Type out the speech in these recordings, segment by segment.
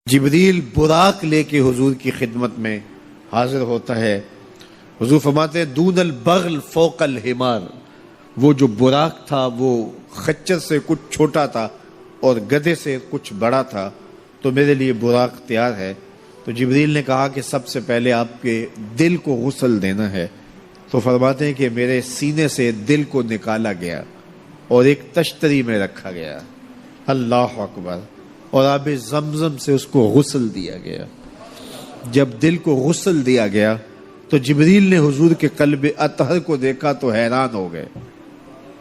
جبریل براق لے کے حضور کی خدمت میں حاضر ہوتا ہے. حضور فرماتے ہیں دون البغل فوق الحمار. وہ جو براق تھا وہ خچر سے کچھ چھوٹا تھا اور گدھے سے کچھ بڑا تھا، تو میرے لیے براق تیار ہے. تو جبریل نے کہا کہ سب سے پہلے آپ کے دل کو غسل دینا ہے. تو فرماتے ہیں کہ میرے سینے سے دل کو نکالا گیا اور ایک تشتری میں رکھا گیا. اللہ اکبر. اور آب زمزم سے اس کو غسل دیا گیا. جب دل کو غسل دیا گیا تو جبریل نے حضور کے قلب اطہر کو دیکھا تو حیران ہو گئے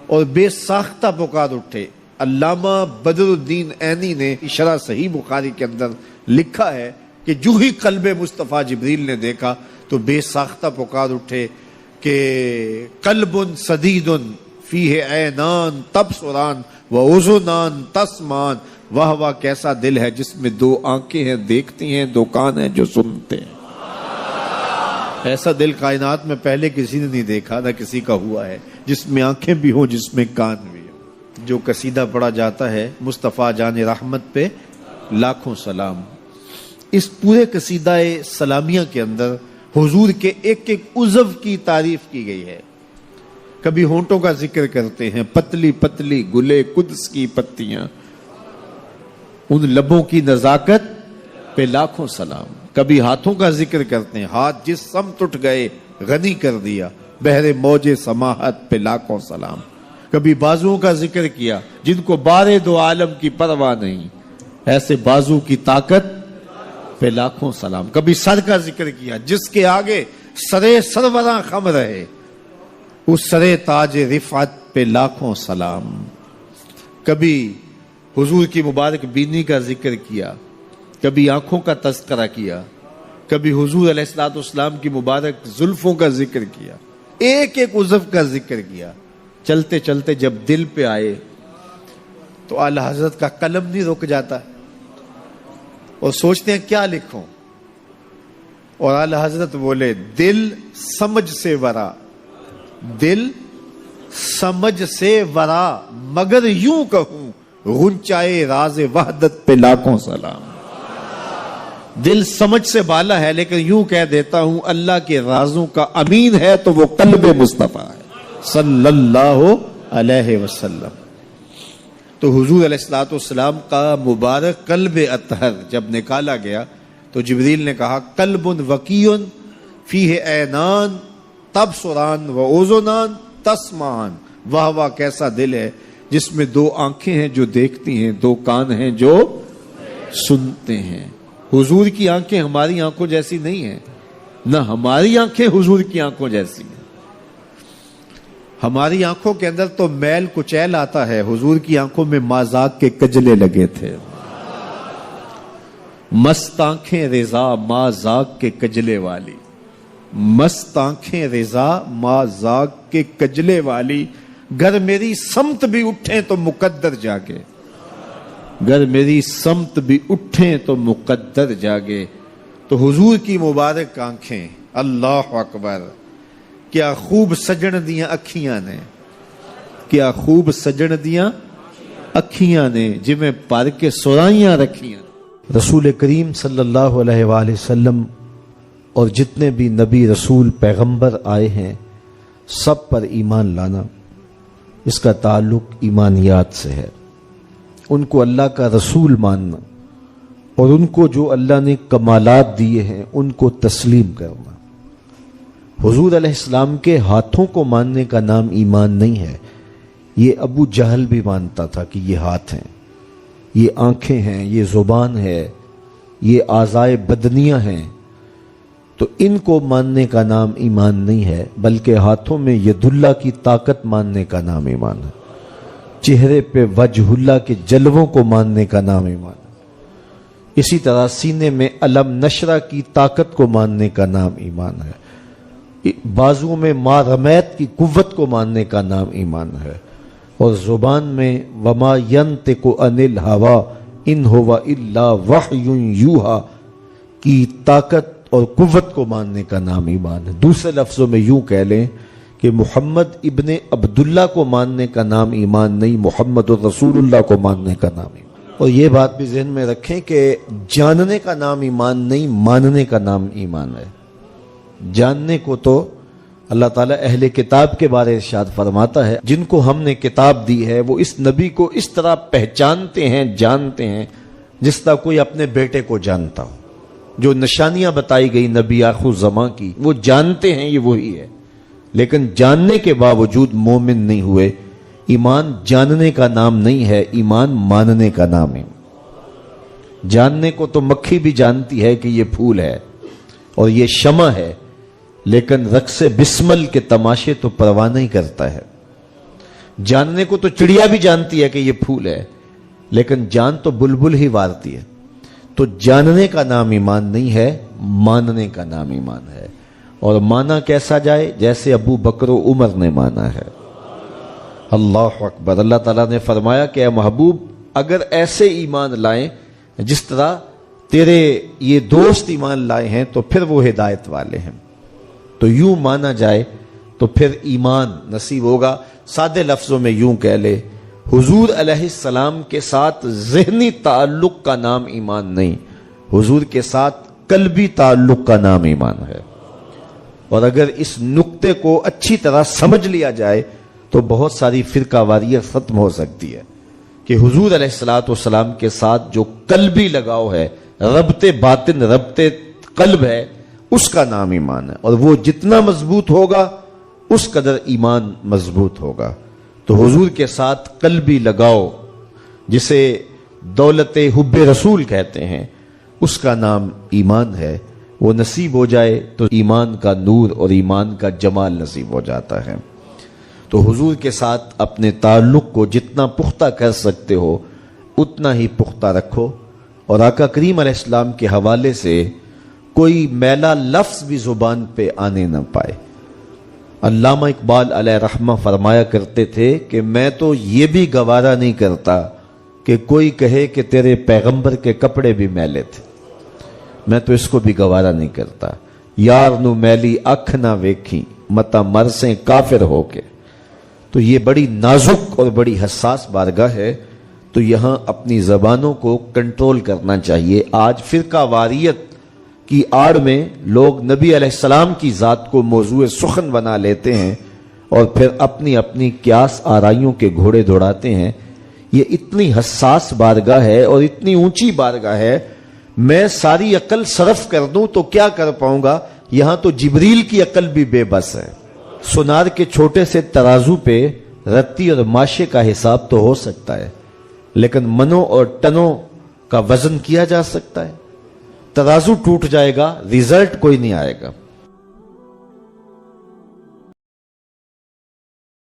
اور بے ساختہ پکار اٹھے. علامہ بدر الدین عینی نے شرح صحیح بخاری کے اندر لکھا ہے کہ جو ہی قلب مصطفیٰ جبریل نے دیکھا تو بے ساختہ پکار اٹھے کہ قلب سدید فیہ عینان تبصران و اذنان تسمان. واہ واہ کیسا دل ہے جس میں دو آنکھیں ہیں دیکھتی ہیں، دو کان ہیں جو سنتے ہیں. ایسا دل کائنات میں پہلے کسی نے نہیں دیکھا، نہ کسی کا ہوا ہے، جس میں آنکھیں بھی ہوں، جس میں کان بھی ہوں. جو قصیدہ پڑھا جاتا ہے مصطفیٰ جان رحمت پہ لاکھوں سلام، اس پورے قصیدہ سلامیہ کے اندر حضور کے ایک ایک عضو کی تعریف کی گئی ہے. کبھی ہونٹوں کا ذکر کرتے ہیں، پتلی پتلی گلے قدس کی پتیاں، ان لبوں کی نزاکت پہ لاکھوں سلام. کبھی ہاتھوں کا ذکر کرتے ہیں، ہاتھ جس سمت اٹھ گئے غنی کر دیا، بہر موج سماحت پہ لاکھوں سلام. کبھی بازوؤں کا ذکر کیا، جن کو بارے دو عالم کی پرواہ نہیں، ایسے بازو کی طاقت پہ لاکھوں سلام. کبھی سر کا ذکر کیا، جس کے آگے سرے سروراں خم رہے، اس سرے تاج رفعت پہ لاکھوں سلام. کبھی حضور کی مبارک بینی کا ذکر کیا، کبھی آنکھوں کا تذکرہ کیا، کبھی حضور علیہ الصلوۃ والسلام کی مبارک زلفوں کا ذکر کیا، ایک ایک عضو کا ذکر کیا. چلتے چلتے جب دل پہ آئے تو اعلی حضرت کا قلم نہیں رک جاتا اور سوچتے ہیں کیا لکھوں، اور اعلی حضرت بولے دل سمجھ سے ورا، دل سمجھ سے ورا، مگر یوں کہوں غنچائے راز وحدت پہ لاکھوں سلام. دل سمجھ سے بالا ہے لیکن یوں کہہ دیتا ہوں اللہ کے رازوں کا امین ہے تو وہ قلب مصطفیٰ ہے صلی اللہ علیہ وسلم. تو حضور علیہ الصلوۃ والسلام کا مبارک قلب اطہر جب نکالا گیا تو جبریل نے کہا قلب وقیع فیہ عینان تبصران و اذنان تسمعان. واہ واہ کیسا دل ہے جس میں دو آنکھیں ہیں جو دیکھتی ہیں، دو کان ہیں جو سنتے ہیں. حضور کی آنکھیں ہماری آنکھوں جیسی نہیں ہیں، نہ ہماری آنکھیں حضور کی آنکھوں جیسی ہیں. ہماری آنکھوں کے اندر تو میل کچیل آتا ہے، حضور کی آنکھوں میں مازاق کے کجلے لگے تھے. مست آنکھیں رضا مازاق کے کجلے والی، مست آنکھیں رضا مازاق کے کجلے والی. گر میری سمت بھی اٹھیں تو مقدر جاگے، گر میری سمت بھی اٹھیں تو مقدر جاگے. تو حضور کی مبارک آنکھیں، اللہ اکبر، کیا خوب سجن دیاں اکھیاں نے، کیا خوب سجن دیاں اکھیاں نے، جمیں پر کے سرائیاں رکھیاں. رسول کریم صلی اللہ علیہ وآلہ وسلم اور جتنے بھی نبی رسول پیغمبر آئے ہیں سب پر ایمان لانا، اس کا تعلق ایمانیات سے ہے. ان کو اللہ کا رسول ماننا اور ان کو جو اللہ نے کمالات دیے ہیں ان کو تسلیم کرنا. حضور علیہ السلام کے ہاتھوں کو ماننے کا نام ایمان نہیں ہے. یہ ابو جہل بھی مانتا تھا کہ یہ ہاتھ ہیں، یہ آنکھیں ہیں، یہ زبان ہے، یہ اعضائے بدنیاں ہیں. تو ان کو ماننے کا نام ایمان نہیں ہے، بلکہ ہاتھوں میں ید اللہ کی طاقت ماننے کا نام ایمان ہے. چہرے پہ وجہ اللہ کے جلووں کو ماننے کا نام ایمان ہے. اسی طرح سینے میں علم نشرہ کی طاقت کو ماننے کا نام ایمان ہے. بازو میں ما رمیت کی قوت کو ماننے کا نام ایمان ہے. اور زبان میں وما ینطق عن الہوی ان ہوا الا وحی یوحی کی طاقت اور قوت کو ماننے کا نام ایمان ہے. دوسرے لفظوں میں یوں کہہ لیں کہ محمد ابن عبداللہ کو ماننے کا نام ایمان نہیں، محمد الرسول اللہ کو ماننے کا نام ایمان. اور یہ بات بھی ذہن میں رکھیں کہ جاننے کا نام ایمان نہیں، ماننے کا نام ایمان ہے۔ جاننے کو تو اللہ تعالیٰ اہل کتاب کے بارے ارشاد فرماتا ہے، جن کو ہم نے کتاب دی ہے وہ اس نبی کو اس طرح پہچانتے ہیں، جانتے ہیں جس طرح کوئی اپنے بیٹے کو جانتا ہو۔ جو نشانیاں بتائی گئی نبی آخر زمان کی وہ جانتے ہیں، یہ وہی ہے، لیکن جاننے کے باوجود مومن نہیں ہوئے۔ ایمان جاننے کا نام نہیں ہے، ایمان ماننے کا نام ہے۔ جاننے کو تو مکھی بھی جانتی ہے کہ یہ پھول ہے اور یہ شمع ہے، لیکن رقص بسمل کے تماشے تو پرواہ نہیں کرتا ہے۔ جاننے کو تو چڑیا بھی جانتی ہے کہ یہ پھول ہے، لیکن جان تو بلبل ہی وارتی ہے۔ تو جاننے کا نام ایمان نہیں ہے، ماننے کا نام ایمان ہے۔ اور مانا کیسا جائے؟ جیسے ابو بکر و عمر نے مانا ہے۔ اللہ اکبر۔ اللہ تعالیٰ نے فرمایا کہ اے محبوب اگر ایسے ایمان لائیں جس طرح تیرے یہ دوست ایمان لائے ہیں تو پھر وہ ہدایت والے ہیں۔ تو یوں مانا جائے تو پھر ایمان نصیب ہوگا۔ سادے لفظوں میں یوں کہہ لے، حضور علیہ السلام کے ساتھ ذہنی تعلق کا نام ایمان نہیں، حضور کے ساتھ قلبی تعلق کا نام ایمان ہے۔ اور اگر اس نقطے کو اچھی طرح سمجھ لیا جائے تو بہت ساری فرقہ واریت ختم ہو سکتی ہے کہ حضور علیہ السلام کے ساتھ جو قلبی لگاؤ ہے، ربط باطن، ربط قلب ہے، اس کا نام ایمان ہے۔ اور وہ جتنا مضبوط ہوگا اس قدر ایمان مضبوط ہوگا۔ تو حضور کے ساتھ قلبی لگاؤ، جسے دولت حب رسول کہتے ہیں، اس کا نام ایمان ہے۔ وہ نصیب ہو جائے تو ایمان کا نور اور ایمان کا جمال نصیب ہو جاتا ہے۔ تو حضور کے ساتھ اپنے تعلق کو جتنا پختہ کر سکتے ہو اتنا ہی پختہ رکھو، اور آقا کریم علیہ السلام کے حوالے سے کوئی میلا لفظ بھی زبان پہ آنے نہ پائے۔ علامہ اقبال علیہ رحمہ فرمایا کرتے تھے کہ میں تو یہ بھی گوارا نہیں کرتا کہ کوئی کہے کہ تیرے پیغمبر کے کپڑے بھی میلے تھے، میں تو اس کو بھی گوارا نہیں کرتا۔ یار نو میلی اکھ نہ ویکھی متا مرسیں کافر ہو کے۔ تو یہ بڑی نازک اور بڑی حساس بارگاہ ہے، تو یہاں اپنی زبانوں کو کنٹرول کرنا چاہیے۔ آج فرقہ واریت کی آڑ میں لوگ نبی علیہ السلام کی ذات کو موضوع سخن بنا لیتے ہیں اور پھر اپنی اپنی قیاس آرائیوں کے گھوڑے دوڑاتے ہیں۔ یہ اتنی حساس بارگاہ ہے اور اتنی اونچی بارگاہ ہے، میں ساری عقل صرف کر دوں تو کیا کر پاؤں گا؟ یہاں تو جبریل کی عقل بھی بے بس ہے۔ سونار کے چھوٹے سے ترازو پہ رتی اور ماشے کا حساب تو ہو سکتا ہے، لیکن منوں اور ٹنوں کا وزن کیا جا سکتا ہے؟ ترازو ٹوٹ جائے گا، ریزلٹ کوئی نہیں آئے گا۔